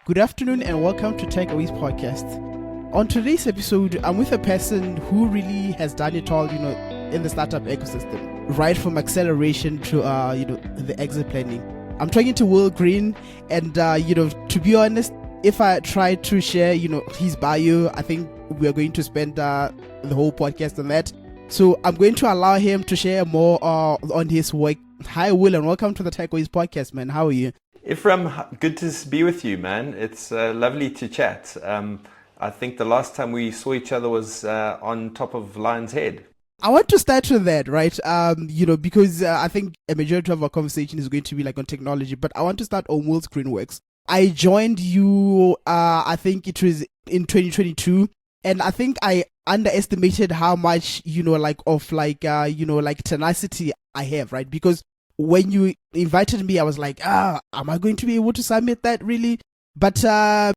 Good afternoon and welcome to Takeaways Podcast. On today's episode, I'm with a person who really has done it all, in the startup ecosystem, right from acceleration to, the exit planning. I'm talking to Will Green, and, to be honest, if I try to share, his bio, I think we are going to spend the whole podcast on that. So I'm going to allow him to share more on his work. Hi, Will, and welcome to the Takeaways Podcast, man. How are you? Ephraim, good to be with you, man. It's lovely to chat. I think the last time we saw each other was on top of Lion's Head. I want to start with that, right? Because I think a majority of our conversation is going to be like on technology, but I want to start on Will's Greenworks. I joined you, I think it was in 2022, and I think I underestimated how much, tenacity I have, right? Because when you invited me, I was like, am I going to be able to submit that really? But, the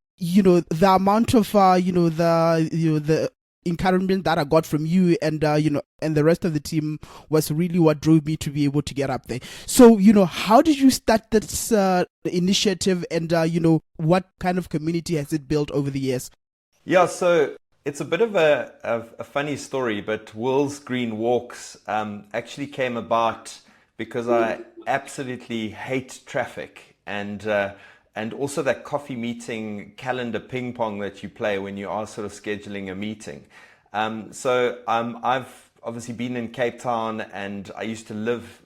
amount of, the encouragement that I got from you and, and the rest of the team was really what drove me to be able to get up there. So, how did you start this initiative and, what kind of community has it built over the years? Yeah, so it's a bit of a funny story, but Will's Green Walks actually came about because I absolutely hate traffic and also that coffee meeting calendar ping pong that you play when you are sort of scheduling a meeting. So I've obviously been in Cape Town, and I used to live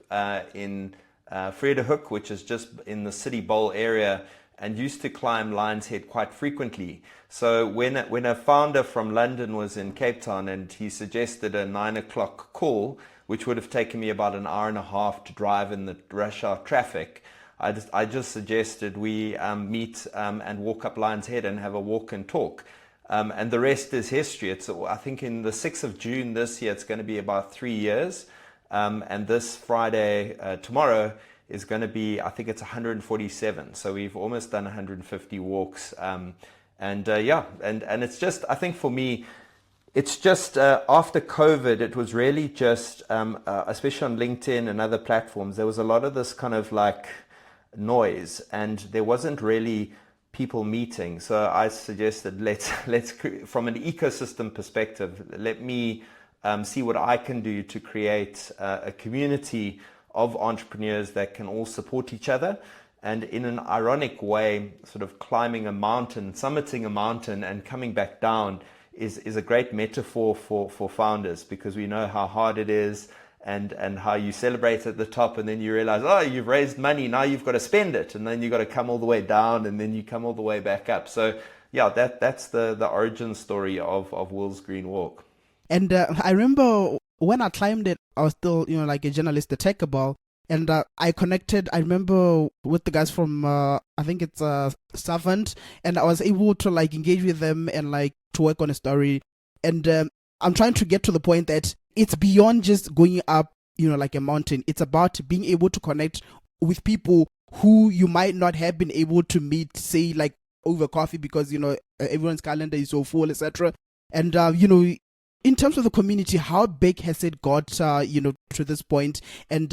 in Vredehuk, which is just in the City Bowl area, and used to climb Lion's Head quite frequently. So when a founder from London was in Cape Town and he suggested a 9 o'clock call, which would have taken me about an hour and a half to drive in the rush hour traffic, I just suggested we meet and walk up Lion's Head and have a walk and talk. And the rest is history. I think in the 6th of June this year, it's going to be about 3 years. And this Friday, tomorrow, is going to be, I think it's 147. So we've almost done 150 walks. And it's just, I think for me, it's just after COVID, it was really just, especially on LinkedIn and other platforms, there was a lot of this kind of like noise, and there wasn't really people meeting. So I suggested let's from an ecosystem perspective, let me see what I can do to create a community of entrepreneurs that can all support each other. And in an ironic way, sort of climbing a mountain, summiting a mountain and coming back down is a great metaphor for founders, because we know how hard it is and how you celebrate at the top and then you realize, oh, you've raised money, now you've got to spend it, and then you've got to come all the way down and then you come all the way back up. So yeah, that's the origin story of Will's Green Walk. And I remember when I climbed it, I was still, like a journalist at Techaball, and I connected, I remember, with the guys from, I think it's Savant, and I was able to like engage with them and like to work on a story. And I'm trying to get to the point that it's beyond just going up, like a mountain. It's about being able to connect with people who you might not have been able to meet, say, like over coffee, because, everyone's calendar is so full, etc. And, in terms of the community, how big has it got, to this point? And,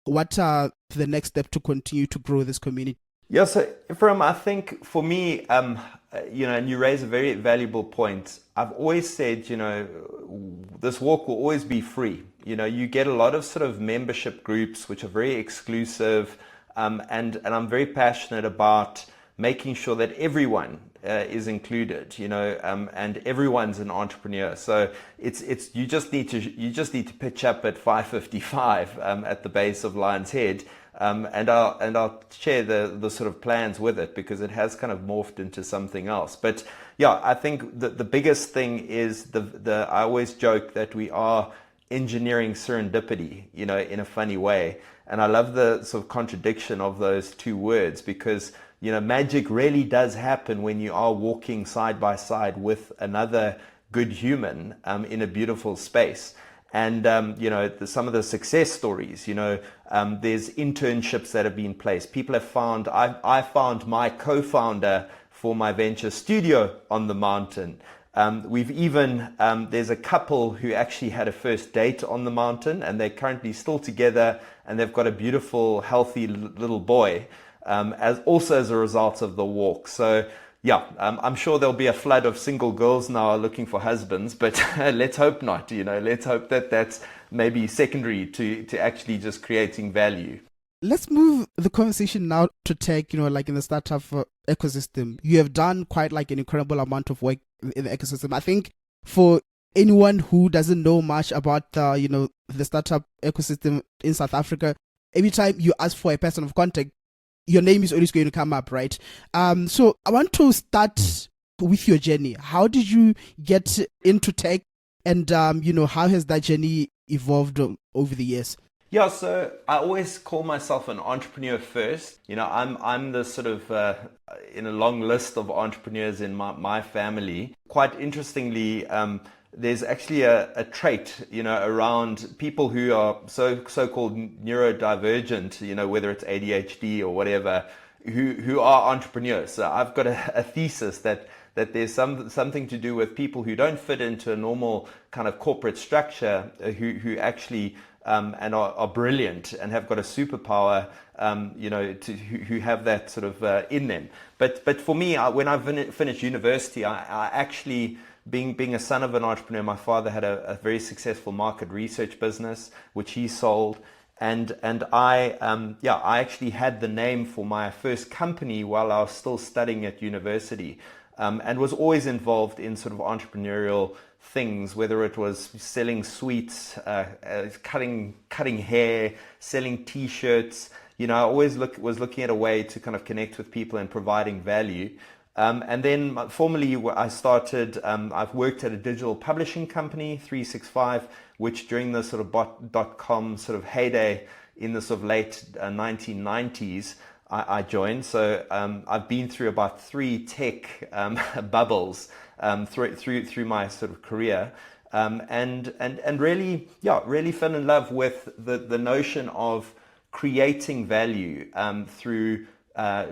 what are the next step to continue to grow this community? Yeah, so Ephraim, I think for me, and you raise a very valuable point. I've always said, this walk will always be free. You get a lot of sort of membership groups which are very exclusive, and I'm very passionate about making sure that everyone is included, and everyone's an entrepreneur. So it's you just need to pitch up at 5:55 at the base of Lion's Head. And I'll share the sort of plans with it, because it has kind of morphed into something else. But yeah, I think the biggest thing is I always joke that we are engineering serendipity, in a funny way. And I love the sort of contradiction of those two words, because magic really does happen when you are walking side by side with another good human in a beautiful space. And, some of the success stories, there's internships that have been placed. People have found, I found my co-founder for my venture studio on the mountain. We've even, there's a couple who actually had a first date on the mountain, and they're currently still together, and they've got a beautiful, healthy little boy. as a result of the walk. So yeah, I'm sure there'll be a flood of single girls now looking for husbands, but let's hope not. Let's hope that that's maybe secondary to actually just creating value. Let's move the conversation now to tech, like in the startup ecosystem. You have done quite like an incredible amount of work in the ecosystem. I think for anyone who doesn't know much about the startup ecosystem in South Africa, every time you ask for a person of contact, your name is always going to come up, right? So I want to start with your journey. How did you get into tech, and how has that journey evolved over the years? Yeah, so I always call myself an entrepreneur first. I'm the sort of in a long list of entrepreneurs in my family. Quite interestingly, there's actually a trait, around people who are so-called neurodivergent, whether it's ADHD or whatever, who are entrepreneurs. So I've got a thesis that there's something to do with people who don't fit into a normal kind of corporate structure, who actually and are brilliant and have got a superpower, who have that sort of in them. But for me, when I finished university, I actually, being a son of an entrepreneur, my father had a very successful market research business, which he sold. And I actually had the name for my first company while I was still studying at university, and was always involved in sort of entrepreneurial things, whether it was selling sweets, cutting hair, selling T-shirts. I always was looking at a way to kind of connect with people and providing value. And then formally, I started. I've worked at a digital publishing company, 365, which during the sort of .com sort of heyday in the sort of late 1990s. I joined. So I've been through about 3 tech bubbles through my sort of career, and really fell in love with the notion of creating value through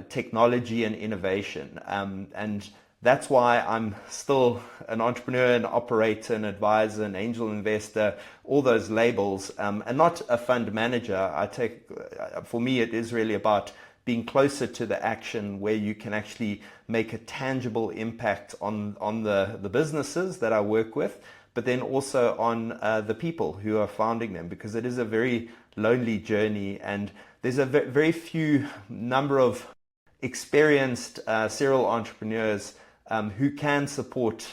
technology and innovation, and that's why I'm still an entrepreneur, an operator, an advisor, an angel investor, all those labels, and not a fund manager. For me, it is really about being closer to the action where you can actually make a tangible impact on the businesses that I work with, but then also on the people who are founding them, because it is a very lonely journey, and there's a very few number of experienced serial entrepreneurs who can support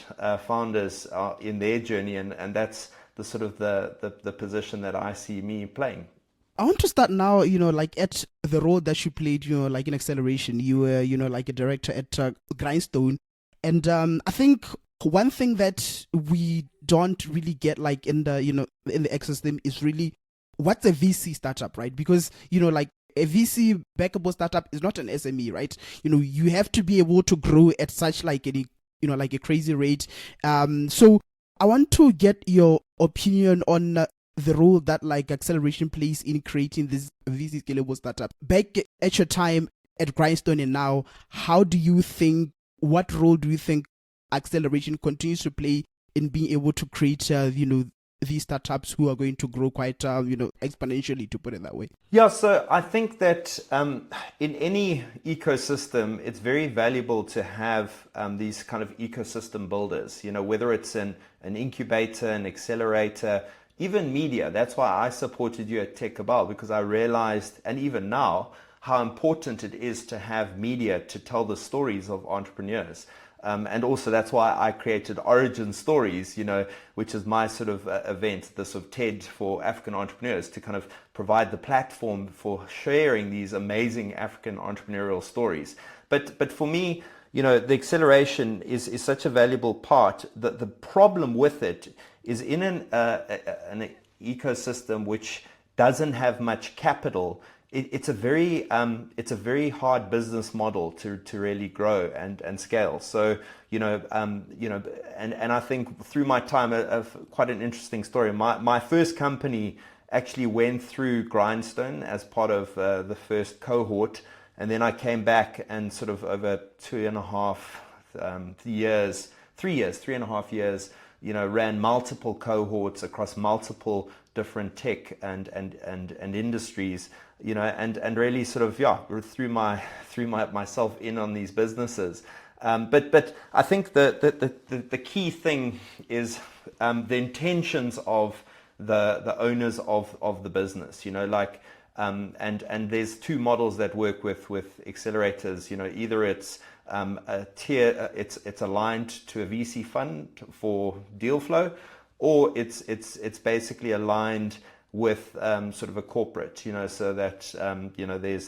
founders in their journey, and that's the sort of the position that I see me playing. I want to start now, like at the role that you played, like in Acceleration. You were, like a director at Grindstone. And I think one thing that we don't really get, like in the, in the ecosystem is really what's a VC startup, right? Because, like a VC backable startup is not an SME, right? You have to be able to grow at such like any, like a crazy rate. So I want to get your opinion on the role that like Acceleration plays in creating this VC scalable startup. Back at your time at Grindstone and now, what role do you think Acceleration continues to play in being able to create, these startups who are going to grow quite, exponentially, to put it that way? Yeah, so I think that in any ecosystem, it's very valuable to have these kind of ecosystem builders, whether it's an incubator, an accelerator, even media. That's why I supported you at Tech Cabal, because I realized, and even now, how important it is to have media to tell the stories of entrepreneurs. And also that's why I created Origin Stories, which is my sort of event, the sort of TED for African entrepreneurs, to kind of provide the platform for sharing these amazing African entrepreneurial stories. But for me, the acceleration is such a valuable part. The problem with it is in an ecosystem which doesn't have much capital. It's a very hard business model to really grow and scale. So and I think through my time, quite an interesting story. My first company actually went through Grindstone as part of the first cohort, and then I came back and sort of over 3.5 years, ran multiple cohorts across multiple different tech and industries, and really sort of threw myself in on these businesses. But I think the key thing is the intentions of the owners of the business. And there's two models that work with accelerators. Either it's a tier, it's aligned to a VC fund for deal flow, or it's basically aligned with sort of a corporate, so that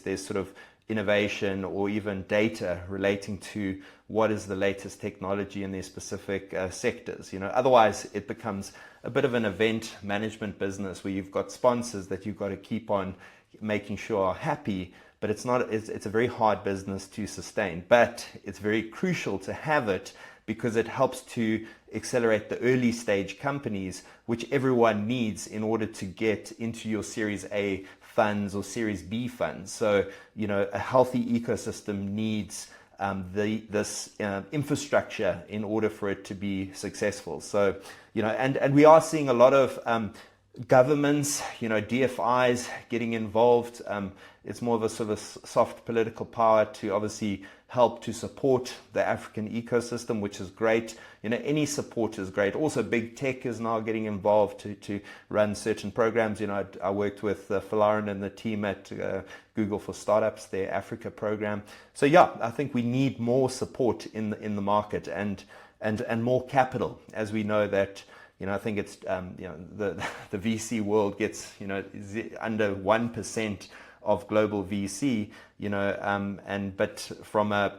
there's sort of innovation or even data relating to what is the latest technology in their specific sectors. Otherwise it becomes a bit of an event management business where you've got sponsors that you've got to keep on making sure are happy, but it's a very hard business to sustain. But it's very crucial to have it because it helps to accelerate the early stage companies, which everyone needs in order to get into your Series A funds or Series B funds. So, a healthy ecosystem needs this infrastructure in order for it to be successful. So, and we are seeing a lot of governments, DFIs getting involved. It's more of a sort of soft political power to obviously help to support the African ecosystem, which is great. Any support is great. Also, big tech is now getting involved to run certain programs. I worked with Falarin and the team at Google for Startups, their Africa program. So I think we need more support in the market and more capital, as we know that. I think it's the VC world gets under 1% of global VC, but from a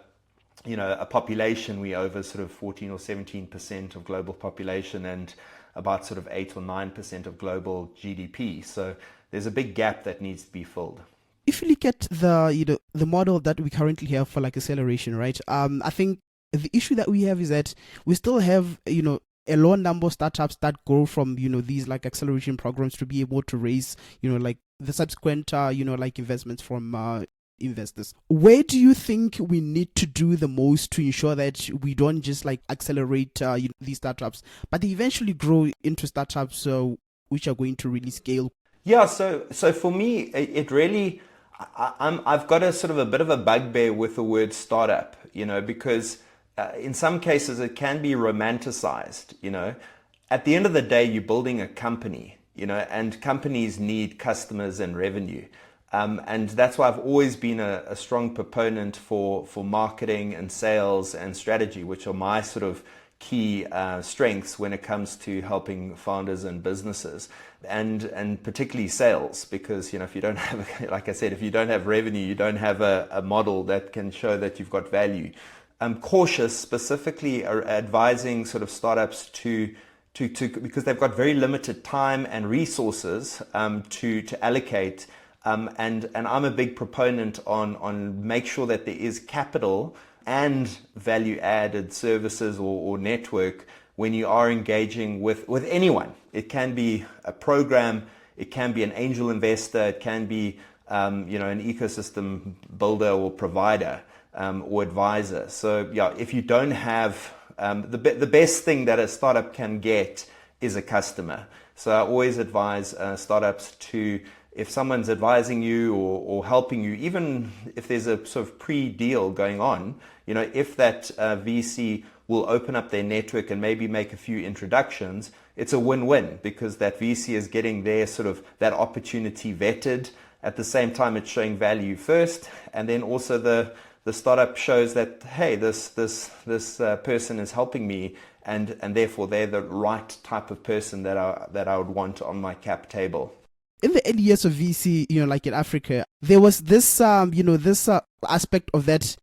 population, we over sort of 14 or 17% of global population and about sort of 8 or 9% of global GDP. So there's a big gap that needs to be filled. If you look at the model that we currently have for like acceleration, right? I think the issue that we have is that we still have a low number of startups that grow from these like acceleration programs to be able to raise like the subsequent like investments from investors. Where do you think we need to do the most to ensure that we don't just like accelerate these startups, but they eventually grow into startups which are going to really scale? So for me, it really, I've got a sort of a bit of a bugbear with the word startup, because in some cases it can be romanticized. At the end of the day, you're building a company, and companies need customers and revenue. And that's why I've always been a strong proponent for marketing and sales and strategy, which are my sort of key strengths when it comes to helping founders and businesses, and particularly sales, because if you don't have, like I said, if you don't have revenue, you don't have a model that can show that you've got value. I'm cautious, specifically advising sort of startups to because they've got very limited time and resources to allocate. And I'm a big proponent on make sure that there is capital and value added services or network when you are engaging with anyone. It can be a program, it can be an angel investor, it can be an ecosystem builder or provider. Or advisor. So if you don't have the best thing that a startup can get is a customer. So I always advise startups to, if someone's advising you or helping you, even if there's a sort of pre-deal going on, if that VC will open up their network and maybe make a few introductions, it's a win-win because that VC is getting their sort of that opportunity vetted. At the same time, it's showing value first, and then also the startup shows that, hey, this person is helping me, and therefore they're the right type of person that I would want on my cap table. In the early years of VC, like in Africa, there was this aspect of that.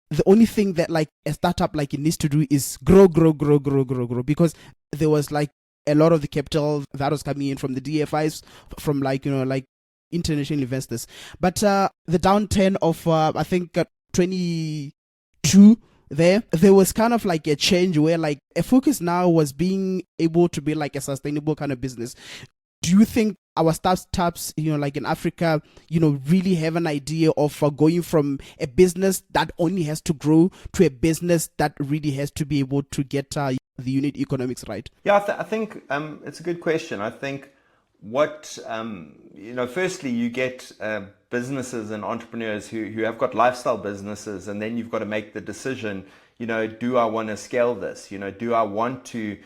The only thing that like a startup like it needs to do is grow, because there was like a lot of the capital that was coming in from the DFIs, from like international investors. But the downturn of I think 22 there was kind of like a change where like a focus now was being able to be like a sustainable kind of business. Do you think our startups, like in Africa, really have an idea of going from a business that only has to grow to a business that really has to be able to get the unit economics right? Yeah, I think it's a good question. I think what firstly, you get businesses and entrepreneurs who have got lifestyle businesses, and then you've got to make the decision. Do I want to scale this? Do I want to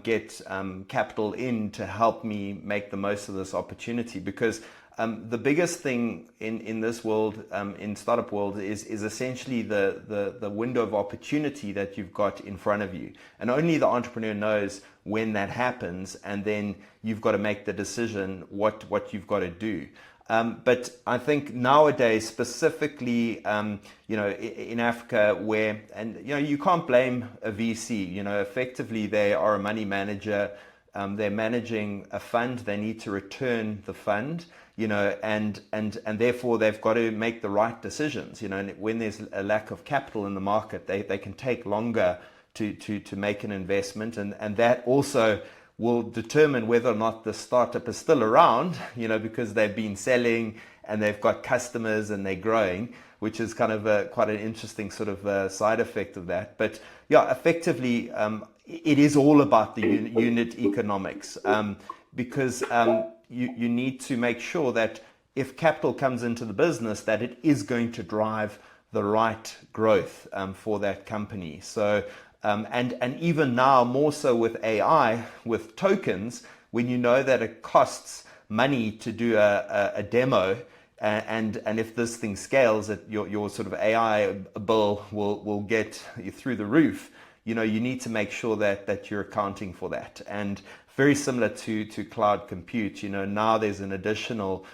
get capital in to help me make the most of this opportunity? Because the biggest thing in this world, in startup world, is essentially the window of opportunity that you've got in front of you, and only the entrepreneur knows when that happens, and then you've got to make the decision what you've got to do. But I think nowadays, specifically, in Africa, where, and you can't blame a VC. Effectively, they are a money manager. They're managing a fund. They need to return the fund. And therefore they've got to make the right decisions. And when there's a lack of capital in the market, they can take longer to make an investment, and that also will determine whether or not the startup is still around, because they've been selling and they've got customers and they're growing, which is kind of quite an interesting sort of side effect of that. But yeah, effectively, it is all about the unit economics, because you need to make sure that if capital comes into the business, that it is going to drive the right growth for that company. So and even now, more so with AI, with tokens, when you know that it costs money to do a demo, and if this thing scales, your sort of AI bill will get through the roof. You need to make sure that you're accounting for that. And very similar to cloud compute, now there's an additional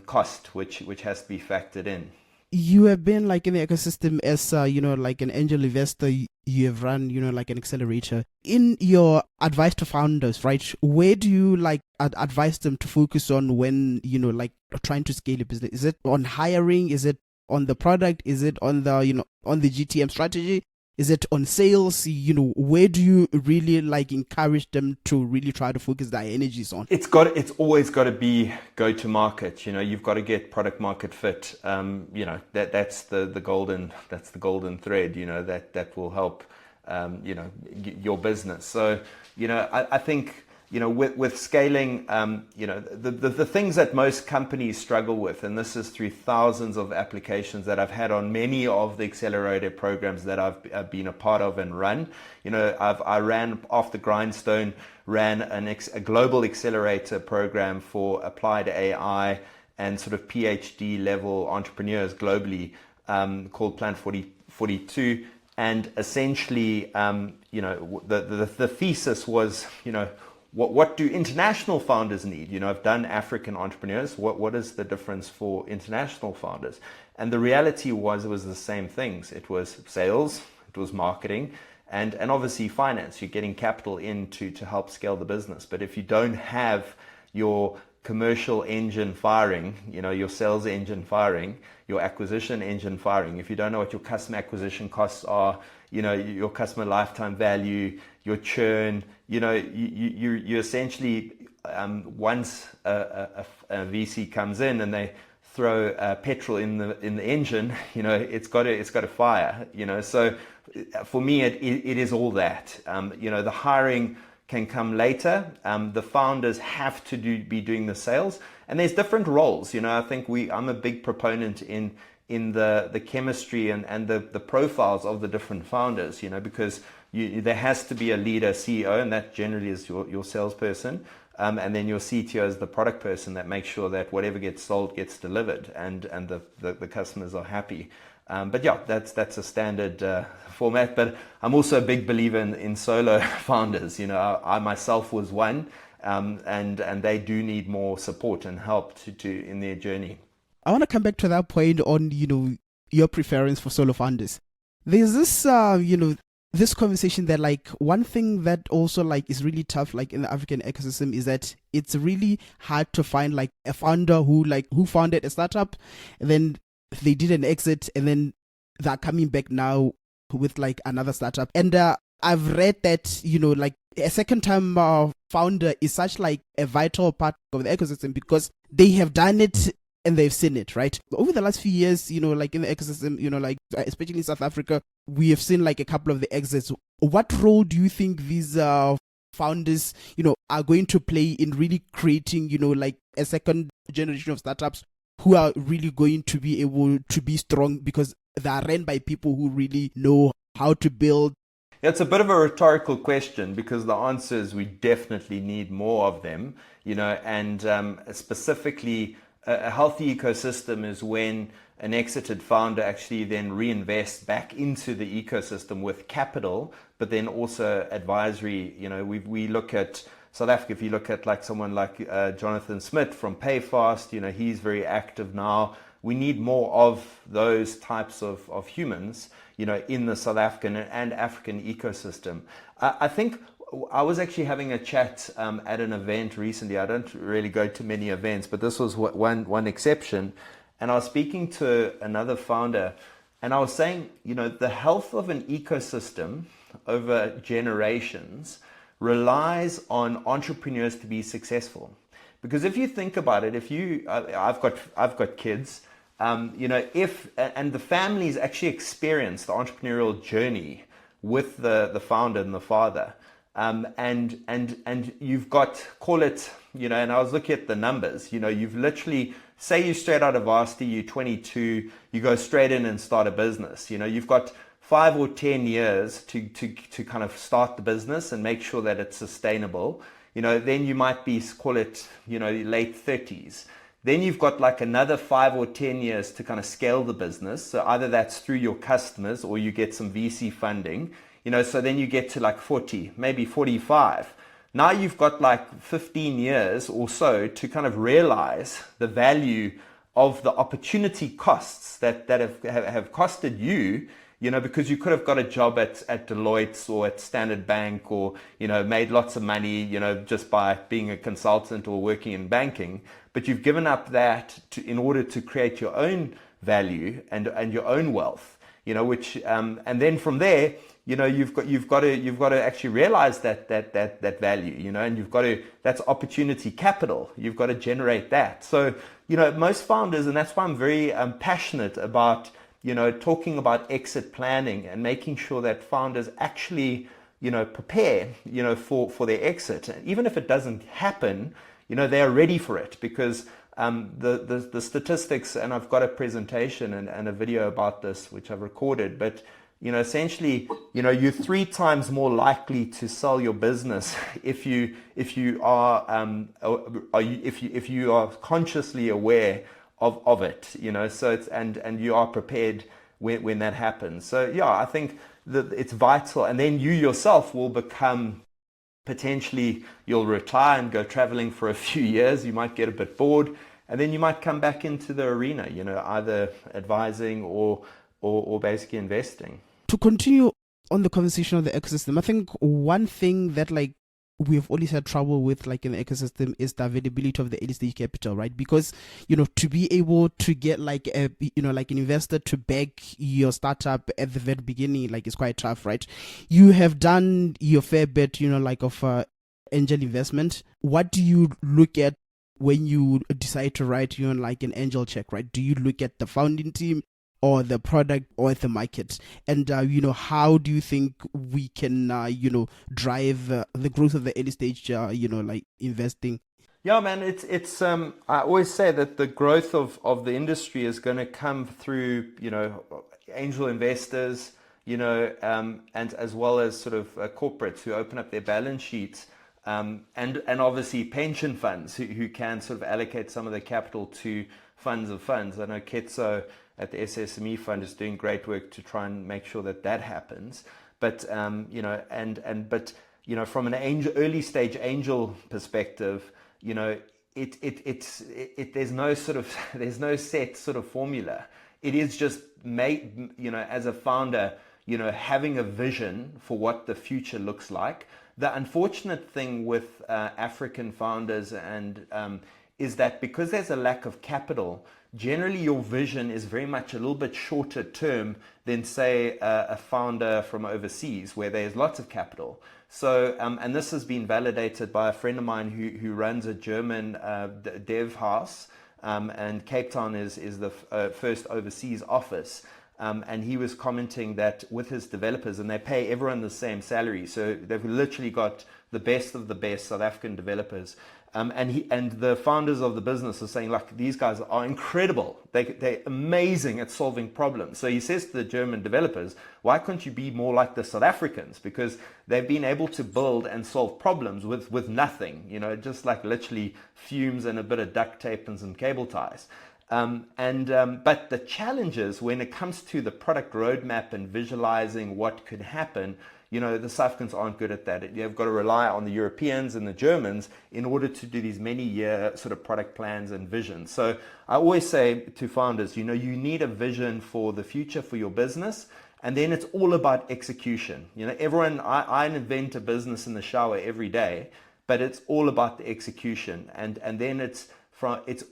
cost which has to be factored in. You have been like in the ecosystem as like an angel investor. You have run like an accelerator. In your advice to founders, right, where do you like advise them to focus on when like trying to scale a business? Is it on hiring? Is it on the product? Is it on the on the GTM strategy? Is it on sales? Where do you really like encourage them to really try to focus their energies on? It's always got to be go to market. You've got to get product market fit. That's the golden thread. That will help your business. So I think with scaling, the things that most companies struggle with, and this is through thousands of applications that I've had on many of the accelerator programs that I've been a part of and run. I ran off the grindstone, ran a global accelerator program for applied AI and sort of PhD level entrepreneurs globally, called Plan 42. And essentially, the thesis was, what do international founders need? I've done African entrepreneurs. What is the difference for international founders? And the reality was, it was the same things. It was sales, it was marketing, and obviously finance. You're getting capital in to help scale the business. But if you don't have your commercial engine firing, your sales engine firing, your acquisition engine firing, if you don't know what your customer acquisition costs are, your customer lifetime value, your churn, you essentially, once a VC comes in and they throw petrol in the engine, it's got to fire. So for me, it is all that. The hiring can come later. The founders have to be doing the sales, and there's different roles. I think I'm a big proponent in the chemistry and the profiles of the different founders, because there has to be a leader, CEO, and that generally is your salesperson, and then your CTO is the product person that makes sure that whatever gets sold gets delivered, and the customers are happy. But yeah, that's a standard format. But I'm also a big believer in solo founders. I myself was one, and they do need more support and help to in their journey. I want to come back to that point on your preference for solo founders. There's this this conversation that like one thing that also like is really tough like in the African ecosystem is that it's really hard to find like a founder who founded a startup, and then they did an exit, and then they're coming back now with like another startup. And I've read that like a second time founder is such like a vital part of the ecosystem because they have done it and they've seen it, right? Over the last few years, like in the ecosystem, like especially in South Africa, we have seen like a couple of the exits. What role do you think these founders, are going to play in really creating, like a second generation of startups who are really going to be able to be strong because they are run by people who really know how to build? It's a bit of a rhetorical question because the answer is we definitely need more of them, and specifically a healthy ecosystem is when an exited founder actually then reinvests back into the ecosystem with capital, but then also advisory. We look at South Africa. If you look at like someone like Jonathan Smith from Payfast, he's very active now. We need more of those types of humans, in the South African and African ecosystem. I think I was actually having a chat at an event recently. I don't really go to many events, but this was one exception. And I was speaking to another founder, and I was saying, the health of an ecosystem over generations relies on entrepreneurs to be successful. Because if you think about it, I've got kids. And the families actually experience the entrepreneurial journey with the founder and the father, and you've got, call it, and I was looking at the numbers, you've literally, say you're straight out of varsity, you're 22, you go straight in and start a business, you've got 5 or 10 years to kind of start the business and make sure that it's sustainable. Then you might be, call it, late 30s. Then you've got like another 5 or 10 years to kind of scale the business. So either that's through your customers or you get some VC funding, so then you get to like 40, maybe 45. Now you've got like 15 years or so to kind of realize the value of the opportunity costs that have costed you, because you could have got a job at Deloitte or at Standard Bank, or, made lots of money, just by being a consultant or working in banking. But you've given up that in order to create your own value and your own wealth, which, and then from there, you've got to actually realize that value, and that's opportunity capital. You've got to generate that. So, most founders, and that's why I'm very passionate about, talking about exit planning and making sure that founders actually, prepare, for their exit. And even if it doesn't happen, they are ready for it, because the statistics, and I've got a presentation and a video about this, which I've recorded, but essentially, you're 3 times more likely to sell your business if you are consciously aware of it, so it's and you are prepared when that happens. So yeah, I think that it's vital, and then you yourself will become, potentially you'll retire and go traveling for a few years. You might get a bit bored, and then you might come back into the arena, either advising or basically investing. To continue on the conversation of the ecosystem, I think one thing that we've always had trouble with in the ecosystem is the availability of the early stage capital, right? Because to be able to get an investor to back your startup at the very beginning, it's quite tough, right? You have done your fair bit of angel investment. What do you look at when you decide to write an angel check, right? Do you look at the founding team or the product or the market? And how do you think we can drive the growth of the early stage investing? Yeah, man, it's I always say that the growth of the industry is going to come through angel investors, and as well as sort of corporates who open up their balance sheets, and obviously pension funds who can sort of allocate some of their capital to funds of funds. I know Ketso at the SSME Fund is doing great work to try and make sure that happens. But from an early stage angel perspective, there's no set sort of formula. It is just as a founder, having a vision for what the future looks like. The unfortunate thing with African founders is that because there's a lack of capital, generally your vision is very much a little bit shorter term than, say, a founder from overseas where there's lots of capital. So, and this has been validated by a friend of mine who runs a German dev house, and Cape Town is the first overseas office. And he was commenting that with his developers, and they pay everyone the same salary, so they've literally got the best of the best South African developers. And the founders of the business are saying, like, these guys are incredible. They're amazing at solving problems. So he says to the German developers, why can't you be more like the South Africans? Because they've been able to build and solve problems with nothing, just like literally fumes and a bit of duct tape and some cable ties. But the challenges when it comes to the product roadmap and visualizing what could happen, the South Africans aren't good at that. You've got to rely on the Europeans and the Germans in order to do these many-year sort of product plans and visions. So I always say to founders, you need a vision for the future for your business, and then it's all about execution. I invent a business in the shower every day, but it's all about the execution, and then it's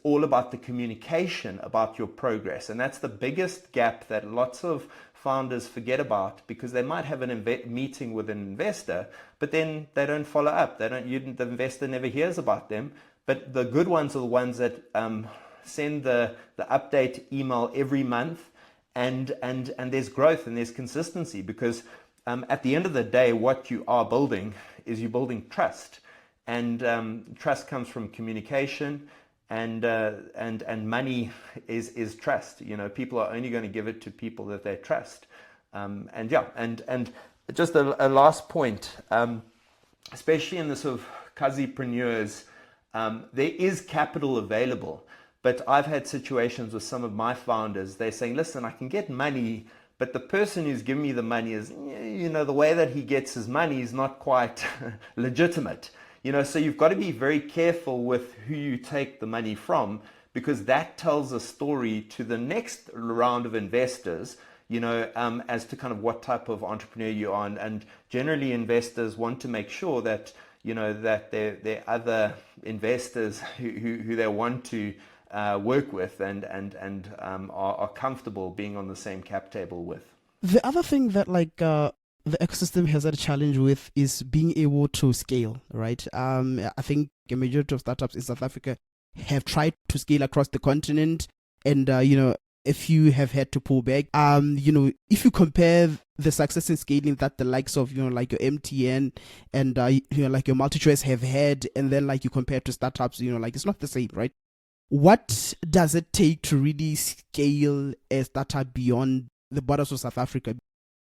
all about the communication about your progress. And that's the biggest gap that lots of founders forget about, because they might have an meeting with an investor, but then they don't follow up. The investor never hears about them. But the good ones are the ones that send the update email every month, and there's growth and there's consistency, because at the end of the day, what you are building is you're building trust, and trust comes from communication. And money is trust. People are only going to give it to people that they trust. And just a last point, especially in the sort of Kazipreneurs, there is capital available. But I've had situations with some of my founders. They're saying, listen, I can get money, but the person who's giving me the money is, the way that he gets his money is not quite legitimate. So you've got to be very careful with who you take the money from, because that tells a story to the next round of investors, as to kind of what type of entrepreneur you are. And generally investors want to make sure that, that they're other investors who they want to work with and are comfortable being on the same cap table with. The other thing that the ecosystem has had a challenge with is being able to scale, right? I think a majority of startups in South Africa have tried to scale across the continent, and a few have had to pull back. If you compare the success in scaling that the likes of like your MTN and like your MultiChoice have had, and then you compare to startups, it's not the same, right? What does it take to really scale a startup beyond the borders of South Africa?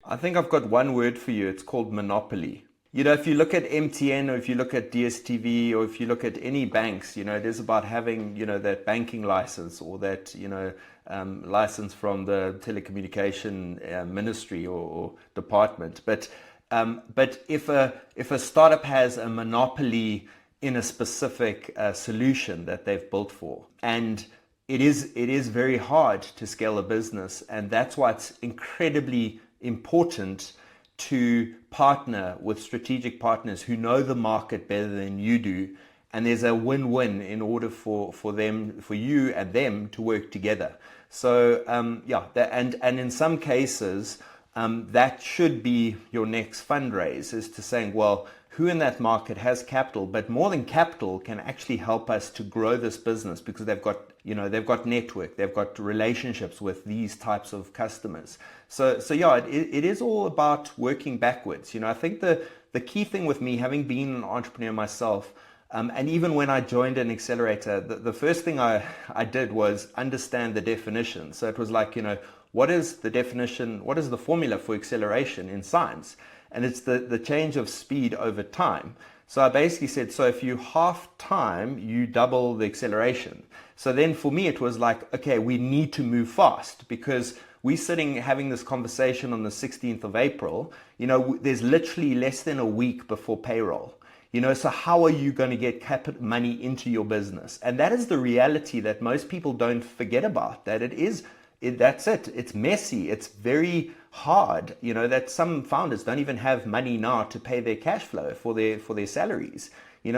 I think I've got one word for you. It's called monopoly. If you look at MTN, or if you look at DSTV, or if you look at any banks, it is about having, that banking license, or that, license from the telecommunication ministry or department. But if a startup has a monopoly in a specific solution that they've built for, and it is very hard to scale a business, and that's why it's incredibly important to partner with strategic partners who know the market better than you do, and there's a win-win in order for you and them to work together. So and in some cases that should be your next fundraise, is to saying, well, who in that market has capital, but more than capital can actually help us to grow this business, because they've got network, they've got relationships with these types of customers. So it is all about working backwards. I think the key thing with me, having been an entrepreneur myself, and even when I joined an accelerator, the first thing I did was understand the definition. So it was like, what is the definition, what is the formula for acceleration in science? And it's the change of speed over time. So I basically said, so if you half time, you double the acceleration. So then for me, it was like, okay, we need to move fast, because we're sitting having this conversation on the 16th of April. There's literally less than a week before payroll. So how are you going to get money into your business? And that is the reality that most people don't forget about, that that's it. It's messy. It's very hard, that some founders don't even have money now to pay their cash flow for their salaries.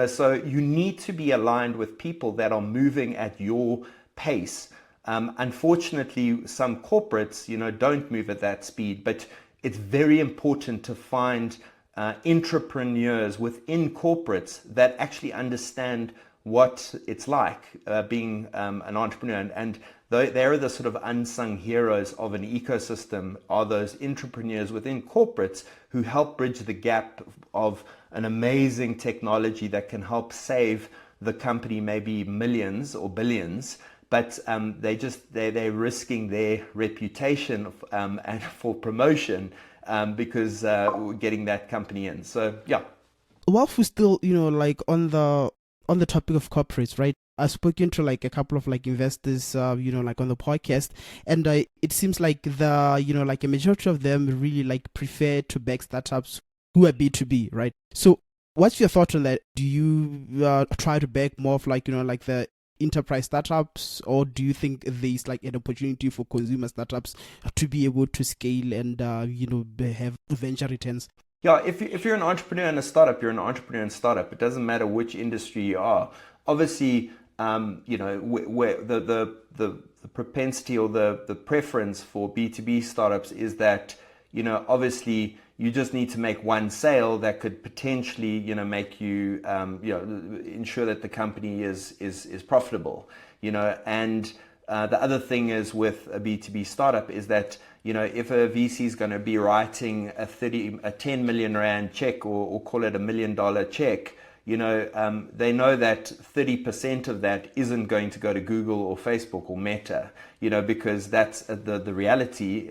So you need to be aligned with people that are moving at your pace. Unfortunately, some corporates, don't move at that speed, but it's very important to find entrepreneurs within corporates that actually understand what it's like being an entrepreneur. And they're the sort of unsung heroes of an ecosystem, are those entrepreneurs within corporates who help bridge the gap of an amazing technology that can help save the company maybe millions or billions, but they're risking their reputation and for promotion because we're getting that company in. So yeah. Whilst we're still, like on the topic of corporates, right? I've spoken to like a couple of like investors, like on the podcast, and it seems like like a majority of them really like prefer to back startups who are B2B, right? So, what's your thought on that? Do you try to back more of like like the enterprise startups, or do you think there's like an opportunity for consumer startups to be able to scale and have venture returns? Yeah, if you're an entrepreneur in a startup, you're an entrepreneur in a startup. It doesn't matter which industry you are. Obviously, where the propensity or the preference for B2B startups is that, obviously you just need to make one sale that could potentially, make you, ensure that the company is profitable, and the other thing is with a B2B startup is that, if a VC is going to be writing a 10 million rand check or call it $1 million check, they know that 30% of that isn't going to go to Google or Facebook or Meta, because that's the reality,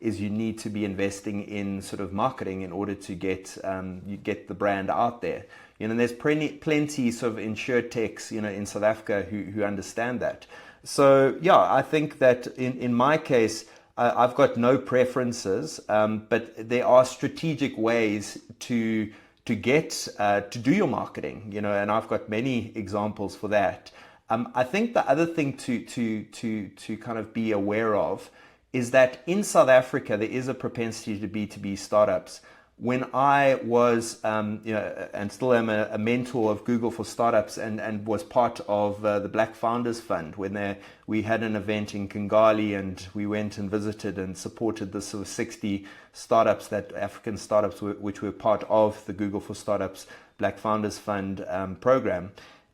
is you need to be investing in sort of marketing in order to get the brand out there. And there's plenty sort of insurtechs, in South Africa who understand that. So yeah, I think that in my case, I've got no preferences, but there are strategic ways to get to do your marketing, and I've got many examples for that. I think the other thing to kind of be aware of is that in South Africa there is a propensity to B2B startups. When I was, and still am a mentor of Google for Startups and was part of the Black Founders Fund, when we had an event in Kigali and we went and visited and supported the sort of 60 startups, that African startups which were part of the Google for Startups Black Founders Fund program.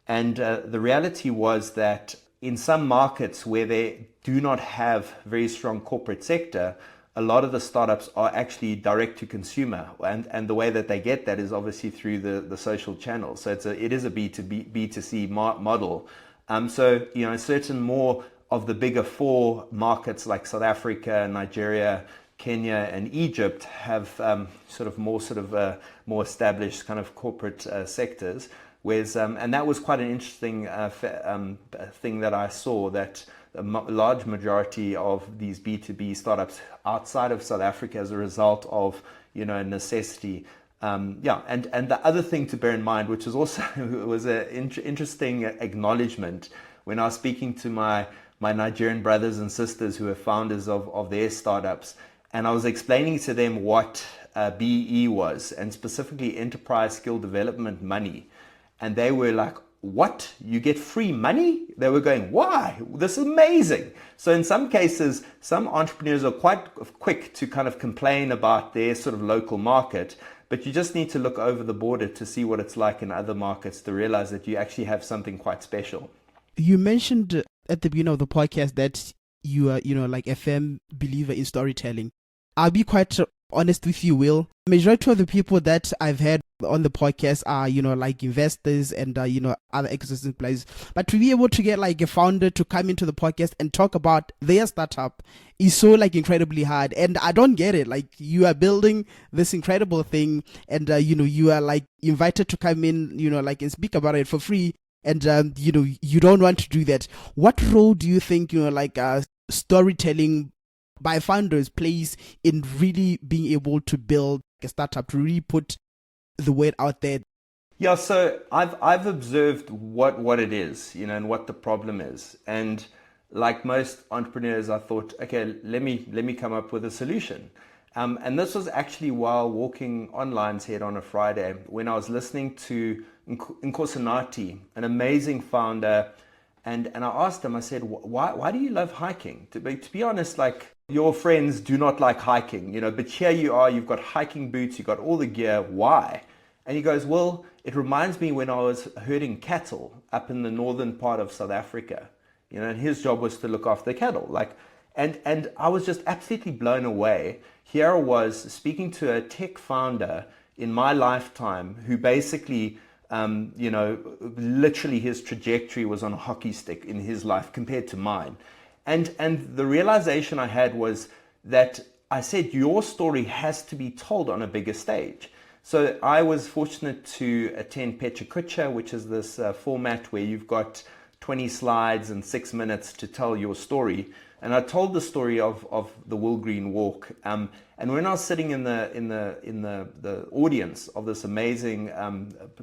And the reality was that in some markets where they do not have very strong corporate sector, a lot of the startups are actually direct to consumer, and the way that they get that is obviously through the social channels. So it is a B2C model. So certain more of the bigger four markets like South Africa, Nigeria, Kenya, and Egypt have more established kind of corporate sectors. Whereas and that was quite an interesting thing that I saw, that a large majority of these B2B startups outside of South Africa as a result of necessity. And the other thing to bear in mind, which was also was an interesting acknowledgement when I was speaking to my Nigerian brothers and sisters who are founders of their startups, and I was explaining to them what BE was, and specifically enterprise skill development money, and they were like, "What? You get free money?" They were going, "Why? This is amazing." So in some cases, some entrepreneurs are quite quick to kind of complain about their sort of local market, but you just need to look over the border to see what it's like in other markets to realize that you actually have something quite special. You mentioned at the beginning of the podcast that you are, like a firm believer in storytelling. I'll be quite honest with you, Will. Majority of the people that I've had on the podcast are, like investors and, other ecosystem players. But to be able to get like a founder to come into the podcast and talk about their startup is so like incredibly hard. And I don't get it. Like, you are building this incredible thing and, you are like invited to come in, like and speak about it for free. And, you don't want to do that. What role do you think, storytelling by founders plays in really being able to build a startup, to really put the word out there? Yeah, so I've observed what it is, and what the problem is. And like most entrepreneurs, I thought, okay, let me come up with a solution. And this was actually while walking on Lion's Head on a Friday, when I was listening to Nkosinathi, an amazing founder, and I asked him, I said, why do you love hiking? To be honest, like, your friends do not like hiking, but here you are, you've got hiking boots, you've got all the gear. Why? And he goes, well, it reminds me when I was herding cattle up in the northern part of South Africa, and his job was to look after the cattle. And I was just absolutely blown away. Here I was speaking to a tech founder in my lifetime who basically, literally his trajectory was on a hockey stick in his life compared to mine. And the realization I had was that I said, your story has to be told on a bigger stage. So I was fortunate to attend Pecha Kucha, which is this format where you've got 20 slides and 6 minutes to tell your story. And I told the story of the Will Green Walk. And when I was sitting in the audience of this amazing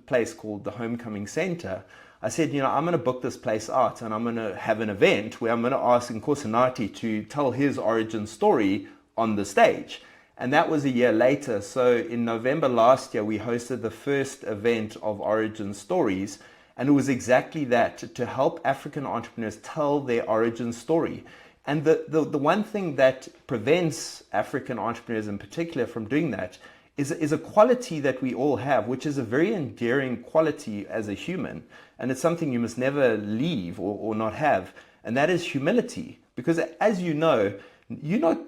place called the Homecoming Center, I said, I'm going to book this place out and I'm going to have an event where I'm going to ask Nkosinati to tell his origin story on the stage. And that was a year later. So in November last year, we hosted the first event of Origin Stories. And it was exactly that, to help African entrepreneurs tell their origin story. And the one thing that prevents African entrepreneurs in particular from doing that is a quality that we all have, which is a very endearing quality as a human. And it's something you must never leave or not have. And that is humility. Because as you know, you're not,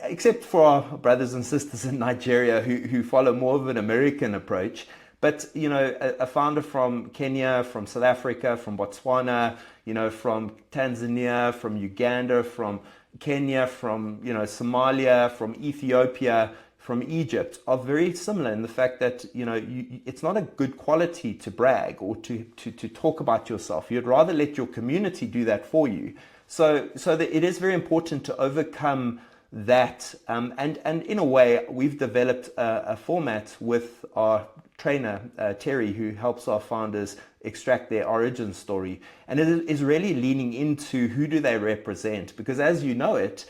except for our brothers and sisters in Nigeria who follow more of an American approach, but a founder from Kenya, from South Africa, from Botswana, from Tanzania, from Uganda, from Kenya, from Somalia, from Ethiopia, from Egypt are very similar in the fact that it's not a good quality to brag or to talk about yourself. You'd rather let your community do that for you. So that it is very important to overcome that. And in a way, we've developed a format with our trainer, Terry, who helps our founders extract their origin story. And it is really leaning into who do they represent? Because as you know it,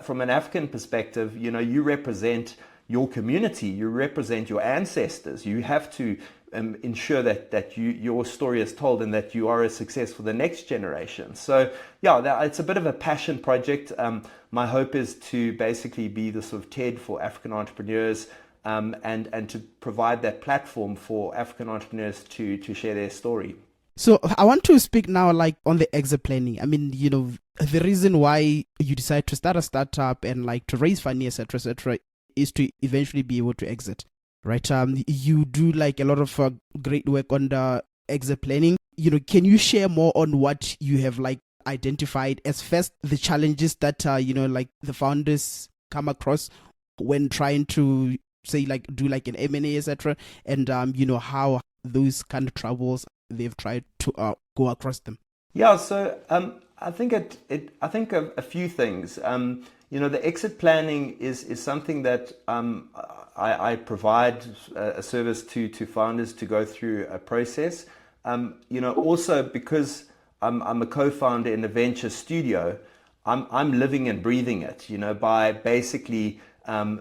from an African perspective, you represent your community, you represent your ancestors. You have to ensure that your story is told and that you are a success for the next generation. So yeah, it's a bit of a passion project. My hope is to basically be the sort of TED for African entrepreneurs, and to provide that platform for African entrepreneurs to share their story. So I want to speak now on the exit planning. I mean, the reason why you decide to start a startup and to raise money, etc., is to eventually be able to exit, right? You do a lot of great work on the exit planning. Can you share more on what you have identified as first the challenges that the founders come across when trying to say do an M&A, etc., and how those kind of troubles they've tried to go across them? Yeah, so I think a few things. The exit planning is something that I provide a service to founders to go through a process. Also because I'm a co-founder in a venture studio, I'm living and breathing it. By basically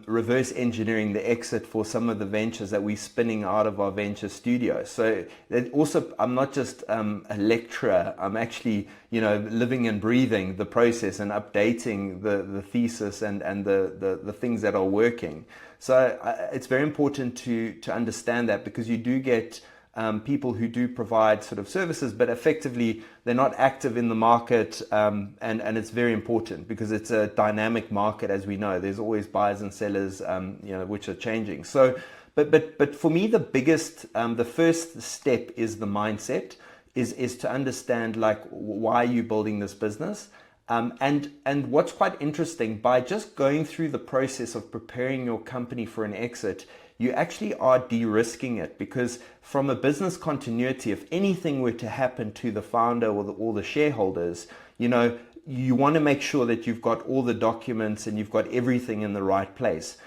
reverse engineering the exit for some of the ventures that we're spinning out of our venture studio. So also, I'm not just a lecturer. I'm actually, living and breathing the process and updating the thesis and the things that are working. So it's very important to understand that, because you do get people who do provide sort of services, but effectively they're not active in the market, and it's very important because it's a dynamic market, as we know. There's always buyers and sellers, which are changing. So, but for me, the biggest, the first step is the mindset, is to understand why are you building this business. And what's quite interesting, by just going through the process of preparing your company for an exit, you actually are de-risking it, because from a business continuity, if anything were to happen to the founder or the shareholders, you want to make sure that you've got all the documents and you've got everything in the right place.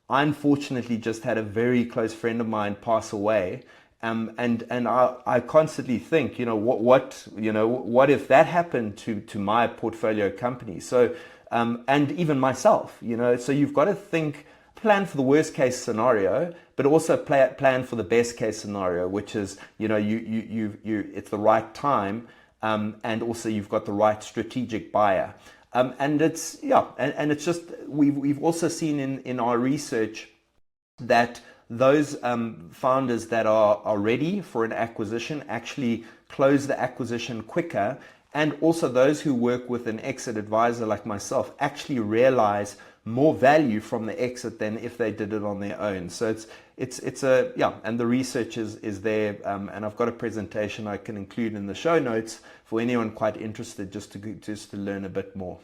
I unfortunately just had a very close friend of mine pass away. And I constantly think, what if that happened to my portfolio company? So, and even myself, so you've got to plan for the worst case scenario, but also plan for the best case scenario, which is, it's the right time, and also you've got the right strategic buyer. And it's just, we've also seen in our research that those founders that are ready for an acquisition actually close the acquisition quicker, and also those who work with an exit advisor like myself actually realize more value from the exit than if they did it on their own. So it's a yeah, and the research is there, and I've got a presentation I can include in the show notes for anyone quite interested, just to learn a bit more.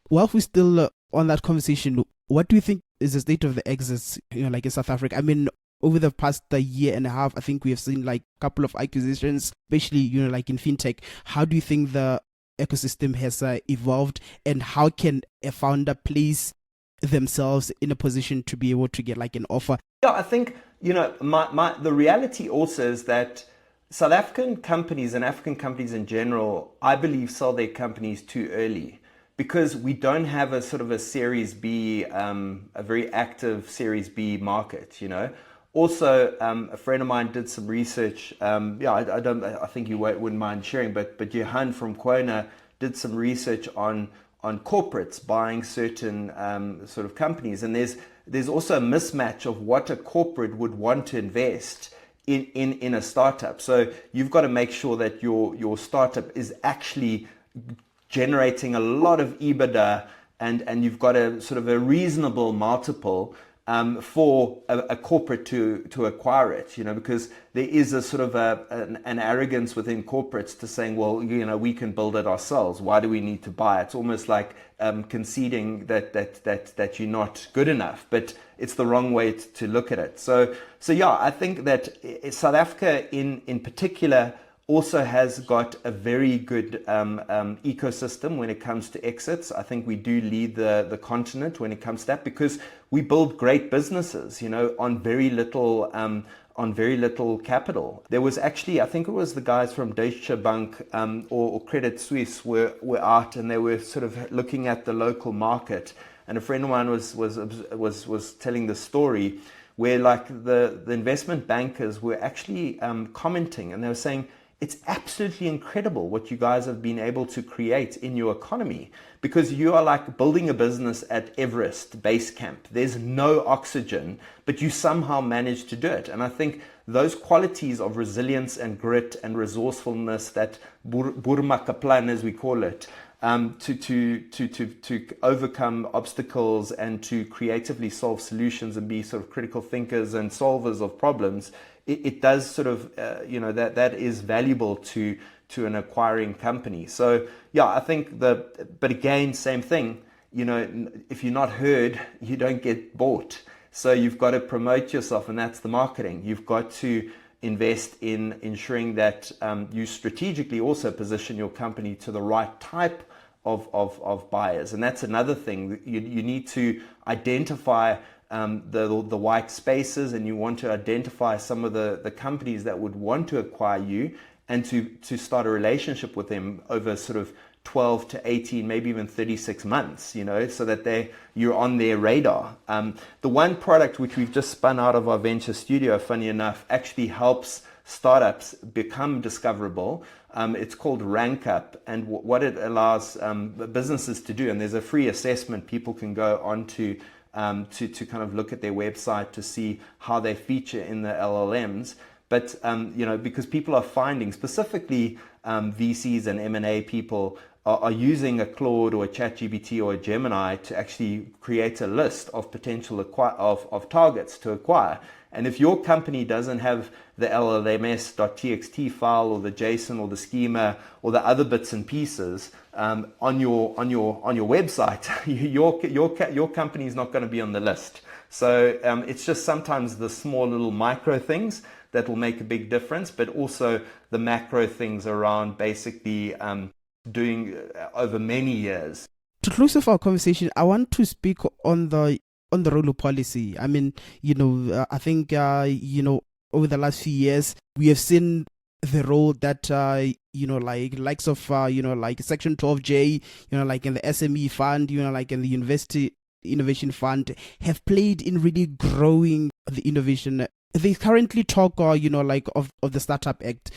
While we're still on that conversation, what do you think is the state of the exits, like in South Africa? I mean, over the past year and a half, I think we have seen like a couple of acquisitions, especially, like in fintech. How do you think the ecosystem has evolved, and how can a founder place themselves in a position to be able to get like an offer? Yeah, I think, the reality also is that South African companies and African companies in general, I believe, sell their companies too early, because we don't have a sort of a Series B, a very active Series B market, Also, a friend of mine did some research. I think you wouldn't mind sharing, but Johan from Quona did some research on corporates buying certain sort of companies, and there's also a mismatch of what a corporate would want to invest in a startup. So you've got to make sure that your startup is actually generating a lot of EBITDA, and you've got a sort of a reasonable multiple for a corporate to acquire it, because there is a sort of an arrogance within corporates to saying, well, we can build it ourselves. Why do we need to buy it? It's almost like conceding that you're not good enough, but it's the wrong way to look at it. So yeah, I think that South Africa in particular also has got a very good ecosystem when it comes to exits. I think we do lead the continent when it comes to that, because we build great businesses, on very little capital. There was actually, I think it was the guys from Deutsche Bank or Credit Suisse were out, and they were sort of looking at the local market. And a friend of mine was telling the story where, like, the investment bankers were actually commenting, and they were saying, it's absolutely incredible what you guys have been able to create in your economy, because you are like building a business at Everest base camp. There's no oxygen, but you somehow manage to do it. And I think those qualities of resilience and grit and resourcefulness, that Burma Kaplan, as we call it, to overcome obstacles and to creatively solve solutions and be sort of critical thinkers and solvers of problems, it does sort of, that is valuable to an acquiring company. So yeah, I think but again, same thing, if you're not heard, you don't get bought. So you've got to promote yourself, and that's the marketing. You've got to invest in ensuring that you strategically also position your company to the right type of buyers. And that's another thing. You need to identify the white spaces, and you want to identify some of the companies that would want to acquire you, and to start a relationship with them over sort of 12 to 18, maybe even 36 months, so that you're on their radar. The one product which we've just spun out of our venture studio, funny enough, actually helps startups become discoverable. It's called Rank Up, and what it allows businesses to do, and there's a free assessment people can go on to kind of look at their website to see how they feature in the LLMs. But because people are finding, specifically VCs and M&A people are using a Claude or a ChatGPT or a Gemini to actually create a list of potential of targets to acquire. And if your company doesn't have the LLMS.txt file or the JSON or the schema or the other bits and pieces on your website, your company is not going to be on the list. So it's just sometimes the small little micro things that will make a big difference, but also the macro things around basically doing over many years. To close off our conversation, I want to speak on the role of policy. I mean, I think over the last few years we have seen the role that likes of like Section 12J, like in the SME fund, like in the University Innovation Fund, have played in really growing the innovation. They currently talk, like of the Startup Act.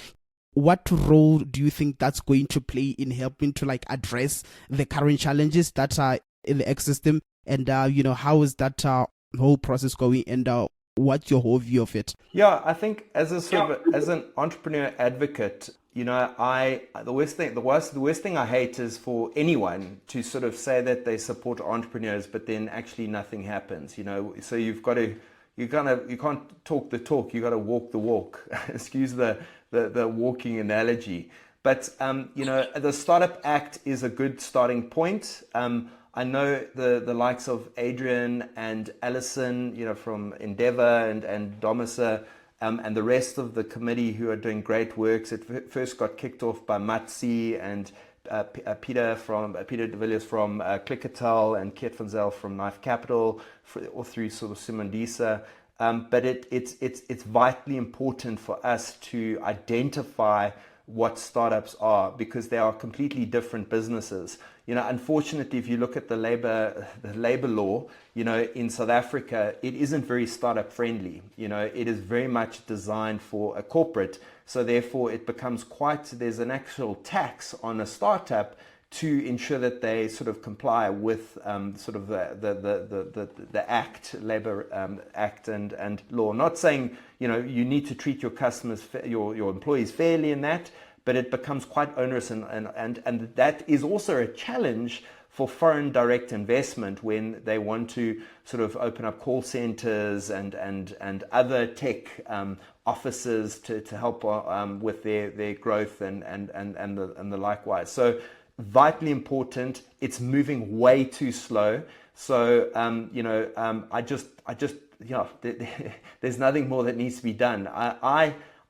What role do you think that's going to play in helping to like address the current challenges that are in the ecosystem? And how is that whole process going? And what's your whole view of it? Yeah, I think as a sort of as an entrepreneur advocate, the worst thing I hate is for anyone to sort of say that they support entrepreneurs, but then actually nothing happens. So you can't talk the talk, you got to walk the walk. Excuse the walking analogy. But the Startup Act is a good starting point. I know the likes of Adrian and Alison, from Endeavour and Domisa, and the rest of the committee who are doing great works. It first got kicked off by Matsi and Peter de Villiers from Clickatel and Keet van Zyl from Knife Capital, or through sort of Simondisa. But it's vitally important for us to identify what startups are, because they are completely different businesses. Unfortunately, if you look at the labor law, in South Africa, it isn't very startup friendly. It is very much designed for a corporate. So therefore, it becomes there's an actual tax on a startup to ensure that they sort of comply with sort of the act, labor act and law. Not saying you need to treat your customers, your employees fairly in that, but it becomes quite onerous, and that is also a challenge for foreign direct investment when they want to sort of open up call centers and other tech offices to help with their growth and the likewise. So vitally important. It's moving way too slow. So there's nothing more that needs to be done.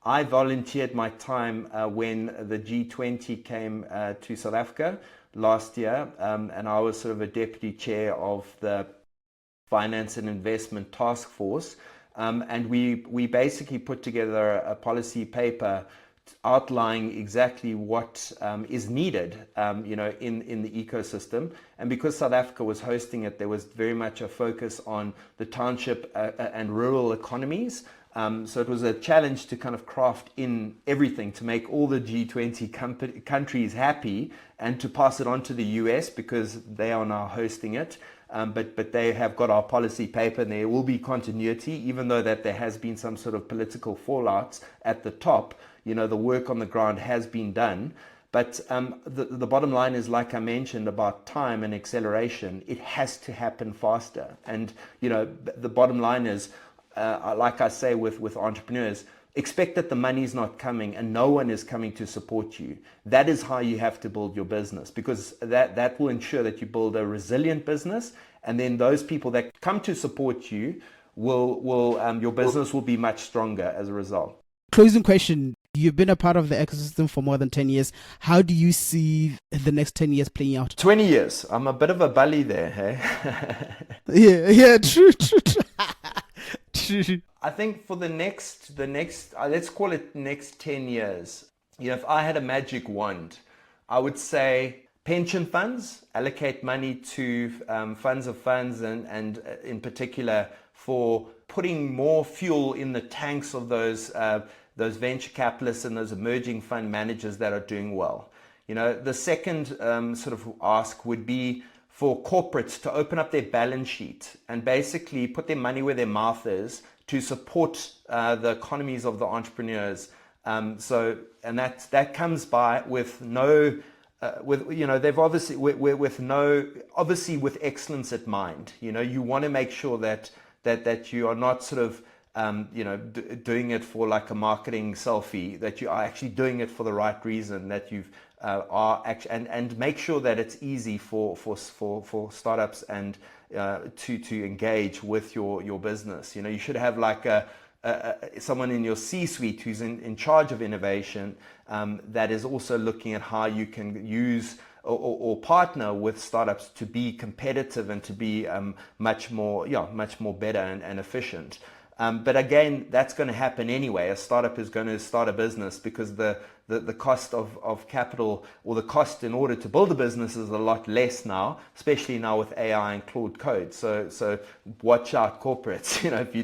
I volunteered my time when the G20 came to South Africa last year, and I was sort of a deputy chair of the Finance and Investment Task Force, and we basically put together a policy paper outlining exactly what is needed, in the ecosystem. And because South Africa was hosting it, there was very much a focus on the township and rural economies. So it was a challenge to kind of craft in everything to make all the G20 countries happy, and to pass it on to the US because they are now hosting it. But they have got our policy paper, and there will be continuity, even though that there has been some sort of political fallouts at the top. The work on the ground has been done. But the bottom line is, like I mentioned about time and acceleration, it has to happen faster. And the bottom line is, like I say with entrepreneurs, expect that the money is not coming and no one is coming to support you. That is how you have to build your business, because that will ensure that you build a resilient business, and then those people that come to support you your business will be much stronger as a result. Closing question. You've been a part of the ecosystem for more than 10 years. How do you see the next 10 years playing out? 20 years. I'm a bit of a bully there, hey? Yeah, true. True. I think for the next, let's call it next 10 years, if I had a magic wand, I would say pension funds, allocate money to funds of funds, and in particular for putting more fuel in the tanks of those venture capitalists and those emerging fund managers that are doing well. The second sort of ask would be for corporates to open up their balance sheet and basically put their money where their mouth is to support the economies of the entrepreneurs. And that comes by with no, they've obviously with excellence at mind. You want to make sure that you are not sort of doing it for like a marketing selfie, that you are actually doing it for the right reason, that you've and make sure that it's easy for startups and to engage with your business. You should have like someone in your C-suite who's in charge of innovation, that is also looking at how you can use or partner with startups to be competitive and to be much more better and efficient. But again, that's going to happen anyway. A startup is going to start a business because the cost of capital, or the cost in order to build a business, is a lot less now, especially now with AI and Claude Code. So watch out, corporates, if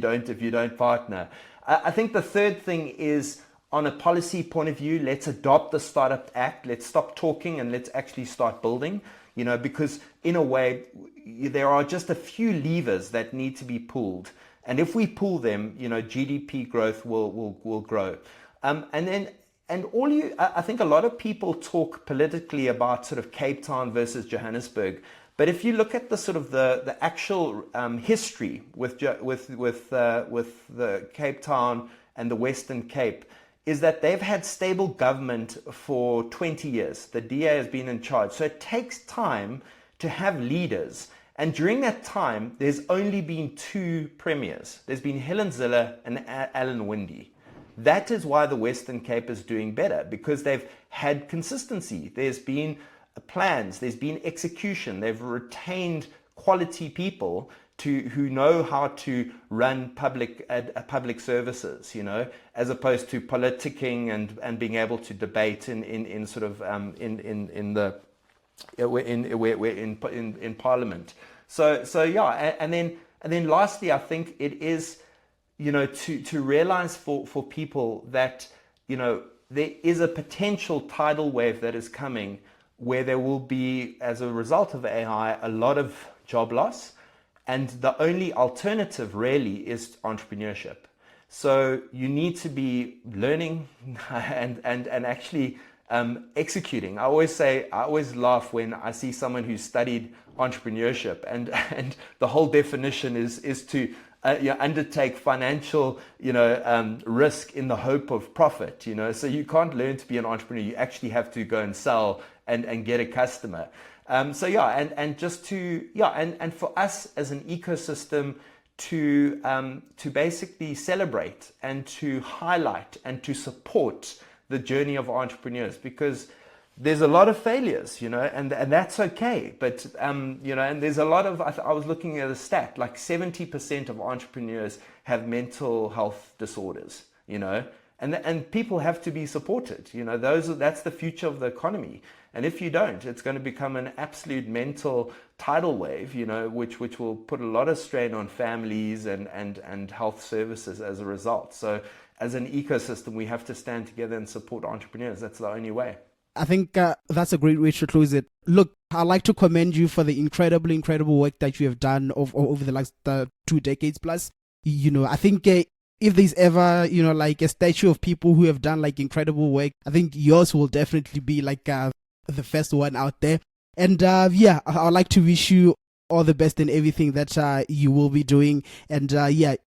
you don't partner. I think the third thing is, on a policy point of view, let's adopt the Startup Act. Let's stop talking and let's actually start building, because in a way, there are just a few levers that need to be pulled. And if we pull them, GDP growth will grow. And I think a lot of people talk politically about sort of Cape Town versus Johannesburg. But if you look at the sort of the actual history with the Cape Town and the Western Cape, is that they've had stable government for 20 years. The DA has been in charge. So it takes time to have leaders. And during that time, there's only been two premiers. There's been Helen Zille and Alan Winde. That is why the Western Cape is doing better, because they've had consistency. There's been plans, there's been execution. They've retained quality people who know how to run public services, as opposed to politicking and being able to debate in Parliament. So yeah, and then lastly, I think it is, to realize for people that there is a potential tidal wave that is coming, where there will be, as a result of AI, a lot of job loss. And the only alternative really is entrepreneurship. So you need to be learning and actually executing. I always laugh when I see someone who studied entrepreneurship, and the whole definition is to undertake financial risk in the hope of profit. So you can't learn to be an entrepreneur. You actually have to go and sell and get a customer. And for us as an ecosystem to basically celebrate and to highlight and to support the journey of entrepreneurs, because there's a lot of failures, and that's okay. But and there's a lot of, I was looking at a stat, like 70% of entrepreneurs have mental health disorders, and people have to be supported. That's the future of the economy. And if you don't, it's going to become an absolute mental tidal wave, which will put a lot of strain on families and health services as a result. So as an ecosystem, we have to stand together and support entrepreneurs. That's the only way. I think that's a great way to close it. Look, I'd like to commend you for the incredible work that you have done over the last 2 decades plus. I think if there's ever, like a statue of people who have done like incredible work, I think yours will definitely be like the first one out there. And I'd like to wish you all the best in everything that you will be doing. And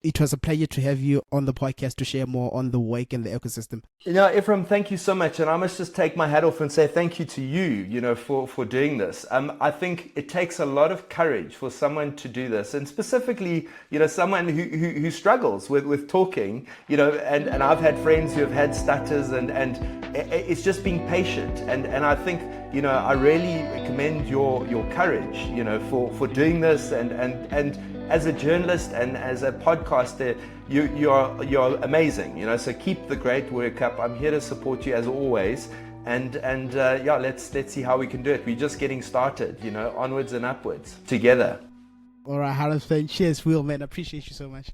it was a pleasure to have you on the podcast to share more on the work and the ecosystem. Ephraim, thank you so much. And I must just take my hat off and say thank you to you, for doing this. I think it takes a lot of courage for someone to do this, and specifically, someone who struggles with talking, and I've had friends who have had stutters, and it's just being patient. And I think, I really commend your courage, for doing this, and as a journalist and as a podcaster, you're amazing, so keep the great work up. I'm here to support you as always, and let's see how we can do it. We're just getting started, onwards and upwards together. All right, 100%. Cheers, Will, man. I appreciate you so much.